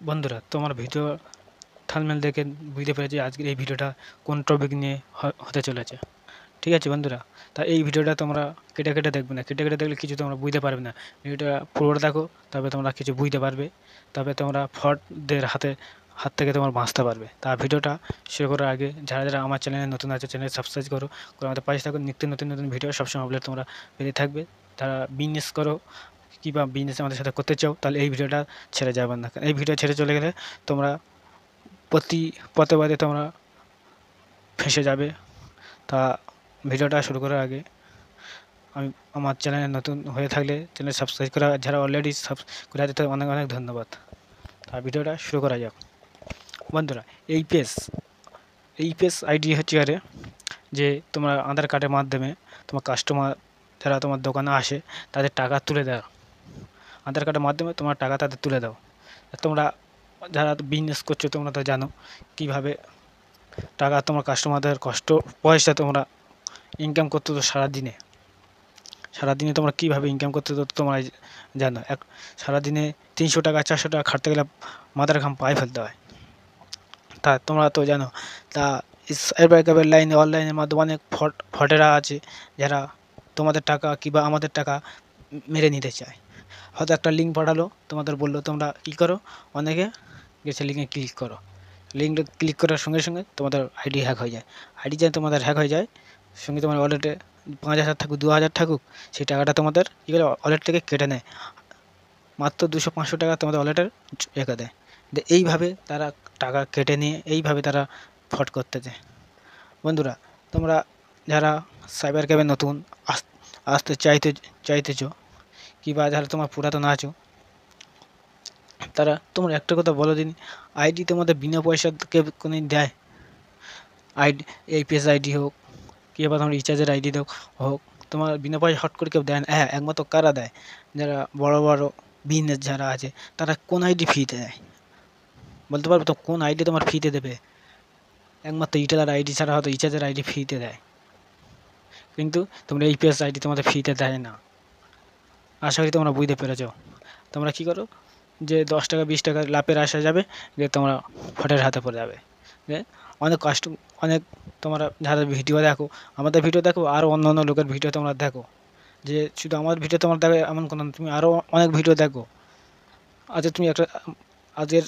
বন্ধুরা, তোমার video thumbnail দেখে বুঝতে পেরেছি আজকের এই ভিডিওটা কোন টপিক নিয়ে হতে চলেছে। ঠিক আছে বন্ধুরা, তা এই ভিডিওটা তোমরা কেটে কেটে দেখবে না। কেটে কেটে দেখলে কিছু তোমরা বুঝতে পারবে না। ভিডিওটা পুরোটা দেখো, তবে তোমরা কিছু বুঝতে পারবে, তবে তোমরা ফ্রডদের হাত থেকে তোমরা বাঁচতে পারবে। তা ভিডিওটা শুরু করার আগে যারা যারা আমার চ্যানেলে নতুন আছে, চ্যানেল সাবস্ক্রাইব করো, আমাদের পাশে থাকো। নিত্য নতুন নতুন ভিডিও সবসময় আপলোড তোমরা পেতে থাকবে। তারা বিজনেস করো কিংবা বিজনেস আমাদের সাথে করতে চাও, তাহলে এই ভিডিওটা ছেড়ে যাবেন না। এই ভিডিও ছেড়ে চলে গেলে তোমরা প্রতিবাদে তোমরা ফেঁসে যাবে। তা ভিডিওটা শুরু করার আগে আমি আমার চ্যানেলে নতুন হয়ে থাকলে চ্যানেল সাবস্ক্রাইব করা, যারা অলরেডি করে আছে তাদের অনেক অনেক ধন্যবাদ। তা ভিডিওটা শুরু করা যাক। বন্ধুরা, এই পেজ আইডি হচ্ছে আরে যে তোমরা আধার কার্ডের মাধ্যমে তোমার কাস্টমার যারা তোমার দোকানে আসে তাদের টাকা তুলে দাও। আধার কার্ডের মাধ্যমে তোমার টাকা তাদের তুলে দাও। তোমরা যারা বিজনেস করছো তোমরা তো জানো কীভাবে টাকা তোমার কাস্টমারদের কষ্ট পয়সা তোমরা ইনকাম করতে। তো সারাদিনে তোমরা কীভাবে ইনকাম করতে তো তোমরা জানো। সারাদিনে 300 টাকা 400 টাকা খাটতে গেলে মাথার ঘাম পায়ে ফেলতে হয়। তা তোমরা তো জানো। তা সাইবার ক্যাফের লাইনে অনলাইনের মাধ্যমে অনেক ফ্রডেরা আছে যারা তোমাদের টাকা কিংবা আমাদের টাকা মেরে নিতে চায়। হয়তো একটা লিঙ্ক পাঠালো, তোমাদের বললো তোমরা কী করো, অনেকে গেছে লিঙ্কে ক্লিক করো। লিঙ্কটা ক্লিক করার সঙ্গে সঙ্গে তোমাদের আইডি হ্যাক হয়ে যায়। আইডি যেন তোমাদের হ্যাক হয়ে যায়, সঙ্গে তোমার ওয়ালেটে 5,000 থাকুক 2,000 থাকুক, সেই টাকাটা তোমাদের কী করে ওয়ালেট থেকে কেটে নেয়। মাত্র 200-500 টাকা তোমাদের ওয়ালেটের রেখে দেয়। এইভাবে তারা টাকা কেটে নিয়ে এইভাবে তারা ফ্রড করতেছে। বন্ধুরা, তোমরা যারা সাইবার ক্যাফে নতুন আসতে চাইতেছো কিংবা যারা তোমার পুরাতন আছো, তারা তোমরা একটা কথা বলো দিন, আইডি তোমাদের বিনা পয়সা কেউ কোনো দেয়? আইডি এই পেজ আইডি হোক কিংবা তোমার রিচার্জের আইডি হোক, তোমার বিনা পয়সা হট করে কেউ দেয় না। হ্যাঁ, একমাত্র কারা দেয়? যারা বড় বড় বিজনেস যারা আছে তারা কোন আইডি ফ্রিতে দেয় বলতে পারবে তো? কোন আইডি তোমার ফ্রিতে দেবে? একমাত্র রিটেলার আইডি ছাড়া হয়তো রিচার্জের আইডি ফ্রিতে দেয়, কিন্তু তোমরা এই পেজ আইডি তোমাদের ফ্রিতে দেয় না। আশা করি তোমরা বুঝতে পেরেছ। তোমরা কী করো যে 10 টাকা 20 টাকা লাভের আসা যাবে, যে তোমরা ফটের হাতে পড়ে যাবে। যে অনেক তোমরা যারা ভিডিও দেখো, আমাদের ভিডিও দেখো, আরও অন্য অন্য লোকের ভিডিও তোমরা দেখো। যে শুধু আমার ভিডিও তোমরা দেখো এমন কোনো, তুমি আরও অনেক ভিডিও দেখো। আচ্ছা, তুমি একটা আজকের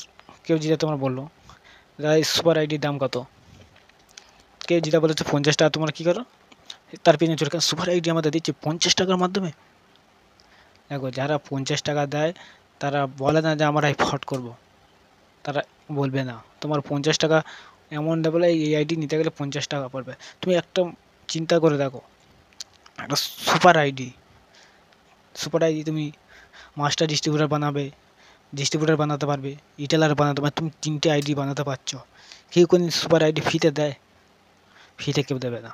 কেউ যেটা তোমার বললো সুপার আইডির দাম কত, কেউ যেটা বলেছে 50 টাকা, তোমরা কী করো তার পিছনে চলে সুপার আইডি আমাদের দিচ্ছে 50 টাকার মাধ্যমে। দেখো, যারা 50 টাকা দেয় তারা বলে না যে আমরা এই ফ্রড করবো, তারা বলবে না। তোমার 50 টাকা এমন বলে এই আইডি নিতে গেলে 50 টাকা পড়বে। তুমি একটা চিন্তা করে দেখো, একটা সুপার আইডি তুমি মাস্টার ডিস্ট্রিবিউটার বানাতে পারবে, রিটেলার বানাতে পারবে। তুমি 3টে আইডি বানাতে পারছো। কেউ কোন সুপার আইডি ফ্রিতে দেয়? ফ্রিতে কেউ দেবে না।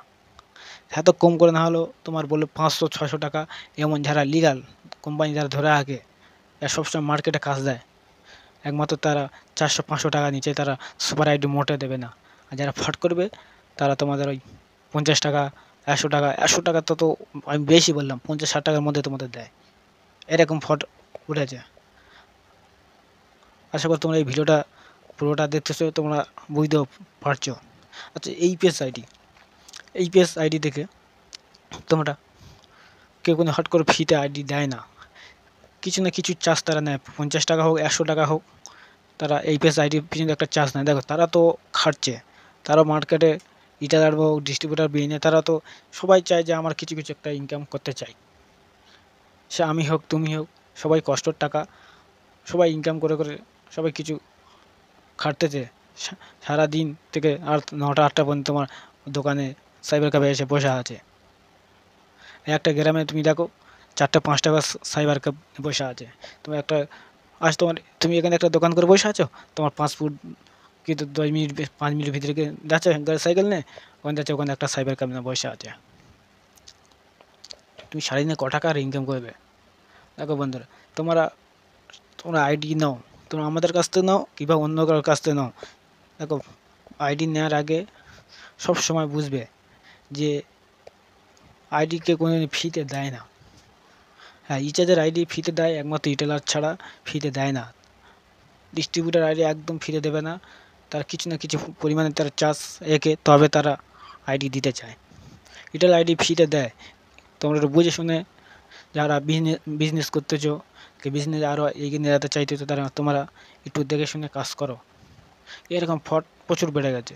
এত কম করে না হলেও তোমার বললো 500-600 টাকা। এমন যারা লিগাল কোম্পানি যারা ধরে আগে, এরা সবসময় মার্কেটে কাজ দেয়, একমাত্র তারা 400-500 টাকা নিচে তারা সুপার আইডি মোটে দেবে না। আর যারা ফ্রড করবে তারা তোমাদের ওই 50 টাকা 100 টাকা তো আমি বেশি বললাম, 50-60 টাকার মধ্যে তোমাদের দেয়। এরকম ফ্রড উঠেছে। আশা করি তোমরা এই ভিডিওটা পুরোটা দেখতেছো, তোমরা বুঝতেও পারছো। আচ্ছা, এই পেজ আইডি দেখে তোমরা কেউ কোনো হট করে ফ্রিতে আইডি দেয় না, কিছু না কিছু চার্জ তারা নেয়। 50 টাকা হোক 100 টাকা হোক, তারা এই পেজ আইডির পিছনে একটা চার্জ নেয়। দেখো, তারা তো খাটছে, তারা মার্কেটে রিটেলার হোক ডিস্ট্রিবিউটার বিজনেস, তারা তো সবাই চায় যে আমার কিছু কিছু একটা ইনকাম করতে চাই। সে আমি হোক তুমি হোক, সবাই কষ্টর টাকা সবাই ইনকাম করে করে সবাই কিছু খাটতেছে। সারাদিন থেকে 9টা-8টা পর্যন্ত তোমার দোকানে সাইবার ক্যাফে এসে বসে আছে। একটা গ্রামে তুমি দেখো 4-5টা সাইবার ক্যাফে বসে আছে। তুমি এখানে একটা দোকান করে বসে আছো, তোমার 5 ফুট কিন্তু 10 মিনিট 5 মিনিটের ভিতরে যাচ্ছে সাইকেল নিয়ে, ওখানে যাচ্ছে, ওখানে একটা সাইবার ক্যাফে বসে আছে। তুমি সারাদিনে ক টাকা আর ইনকাম করবে? দেখো বন্ধুরা, তোমরা আইডি নাও, তোমরা আমাদের কাছ থেকে নাও কিংবা অন্য কারোর কাছ থেকে নাও। দেখো, আইডি নেওয়ার আগে সব সময় বুঝবে যে আইডিকে কোনো ফ্রিতে দেয় না। হ্যাঁ, রিচার্জের আইডি ফ্রিতে দেয়, একমাত্র রিটেলার ছাড়া ফ্রিতে দেয় না। ডিস্ট্রিবিউটার আইডি একদম ফিরে দেবে না, তার কিছু না কিছু পরিমাণে তারা চার্জ রেখে তবে তারা আইডি দিতে চায়। রিটেল আইডি ফ্রিতে দেয়, তোমরা একটু বুঝে শুনে যারা বিজনেস করতেছো, বিজনেস আরও এগিয়ে নিয়ে যেতে চাইতেছো, তারা তোমরা একটু দেখে শুনে কাজ করো। এরকম ফ্রড প্রচুর বেড়ে গেছে,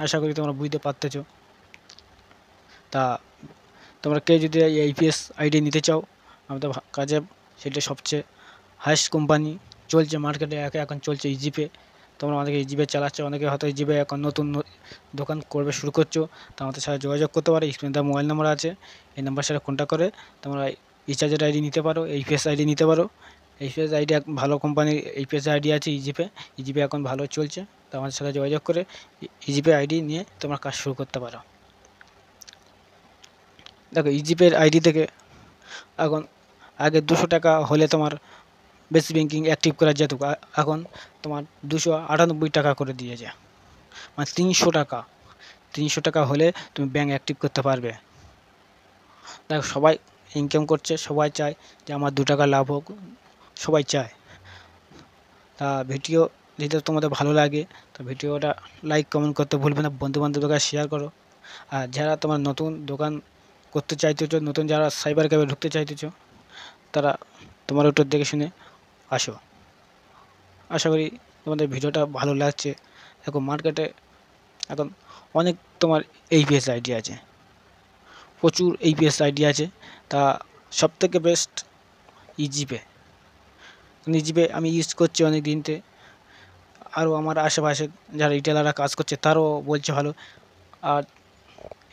আশা করি তোমরা বুঝতে পারতেছো। তা তোমরা কেউ যদি এইপিএস আইডি নিতে চাও আমাদের কাছে, সেটা সবচেয়ে হাইস্ট কোম্পানি চলছে মার্কেটে, এখন চলছে ইজিপে। তোমরা আমাদেরকে ইজিপে চালাচ্ছ, অনেকে হয়তো ইজিপে এখন নতুন দোকান করবে শুরু করছো, তো আমাদের সাথে যোগাযোগ করতে পারো। স্ক্রিনে তার মোবাইল নাম্বার আছে, এই নাম্বার সাথে কন্ট্যাক্ট করে তোমরা রিচার্জের আইডি নিতে পারো, এইপিএস আইডি নিতে পারো। এইপিএস আইডি এক ভালো কোম্পানির এইপিএস আইডি আছে ইজিপে, ইজিপে এখন ভালো চলছে, তো আমাদের সাথে যোগাযোগ করে ইজিপে আইডি নিয়ে তোমরা কাজ শুরু করতে পারো। দেখো ইজিপের আইডি থেকে এখন আগে 200 টাকা হলে তোমার বেসিক ব্যাঙ্কিং অ্যাক্টিভ করা যেত, এখন তোমার 298 টাকা করে দিয়েছে, মানে 300 টাকা হলে তুমি ব্যাঙ্ক অ্যাক্টিভ করতে পারবে। দেখো সবাই ইনকাম করছে, সবাই চায় যে আমার 2 টাকা লাভ হোক, সবাই চায়। তা ভিডিও যদি তোমাদের ভালো লাগে তো ভিডিওটা লাইক কমেন্ট করতে ভুলবে না, বন্ধুবান্ধবদের কাছে শেয়ার করো। আর যারা তোমার নতুন দোকান করতে চাইতেছো, নতুন যারা সাইবার ক্যাফে ঢুকতে চাইতেছো, তারা তোমার একটু দেখে শুনে আসো। আশা করি তোমাদের ভিডিওটা ভালো লাগছে। দেখো মার্কেটে এখন অনেক তোমার এইপিএস আইডি আছে, প্রচুর এইপিএস আইডি আছে, তা সবথেকে বেস্ট ইজিপে। ইজিপে আমি ইউজ করছি অনেক দিনতে, আরও আমার আশেপাশে যারা রিটেলাররা কাজ করছে তারও বলছে ভালো। আর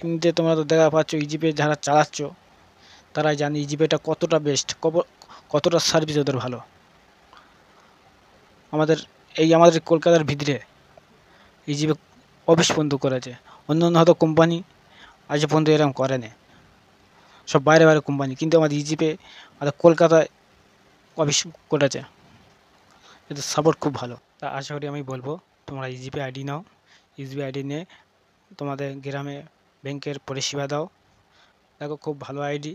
এমনিতে তোমরা তো দেখা পাচ্ছ ইজিপে যারা চালাচ্ছ তারাই জানে ইজিপেটা কতটা বেস্ট, কতটা সার্ভিস ওদের ভালো। আমাদের কলকাতার ভিতরে ইজিপে অফিস বন্ধ করেছে, অন্য অন্য হয়তো কোম্পানি আজ পর্যন্ত এরকম করে না, সব বাইরে বাইরে কোম্পানি, কিন্তু আমাদের ইজিপে আমাদের কলকাতায় অফিস করেছে, এদের সাপোর্ট খুব ভালো। তা আশা করি আমি বলবো তোমরা ইজিপে আইডি নাও, ইজিপে আইডি নিয়ে তোমাদের গ্রামে ব্যাংকের পরিষেবা দাও। দেখো খুব ভালো আইডি।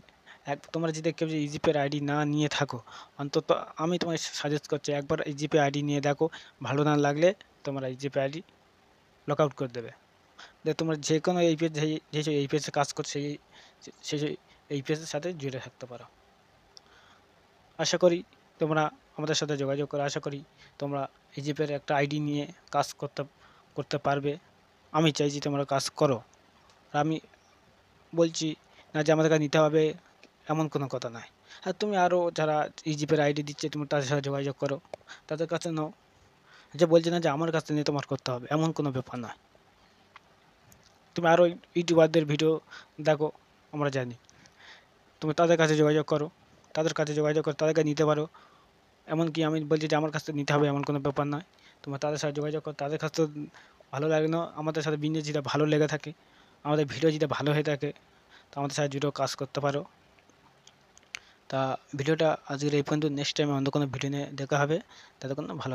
তোমরা যদি কেউ যদি ইজিপের আইডি না নিয়ে থাকো, অন্তত আমি তোমায় সাজেস্ট করছি একবার ইজিপে আইডি নিয়ে দেখো, ভালো না লাগলে তোমরা ইজিপে আইডি লক আউট করে দেবে। তোমরা যে কোনো এইপিএস যে এইপিএসে কাজ করছে সেই এইপিএসের সাথে জুড়ে থাকতে পারো। আশা করি তোমরা আমাদের সাথে যোগাযোগ করো, আশা করি তোমরা ইজিপের একটা আইডি নিয়ে কাজ করতে পারবে। আমি চাইছি তোমরা কাজ করো, আর আমি বলছি না যে আমাদের কাছে নিতে হবে এমন কোনো কথা নয়। আর তুমি আরও যারা ইজিপের আইডি দিচ্ছে তুমি তাদের সাথে যোগাযোগ করো, তাদের কাছে নাও। যে বলছে না যে আমার কাছে নিয়ে তোমার করতে হবে, এমন কোনো ব্যাপার নয়। তুমি আরও ইউটিউবারদের ভিডিও দেখো, আমরা জানি, তুমি তাদের কাছে যোগাযোগ করো, তাদের কাছে নিতে পারো। এমনকি আমি বলছি যে আমার কাছ থেকে নিতে হবে এমন কোনো ব্যাপার নয়, তোমার তাদের সাথে যোগাযোগ করো। তাদের কাছ থেকে ভালো লাগে না, আমাদের সাথে বিজনেস যেটা ভালো লেগে থাকে, আমাদের ভিডিও যেটা ভালো হয়ে থাকে, তো আমাদের সাথে জুড়েও কাজ করতে পারো। তা ভিডিওটা আজকের এই পর্যন্ত, নেক্সট টাইমে অন্য কোনো ভিডিও নিয়ে দেখা হবে, ততক্ষণ ভালো।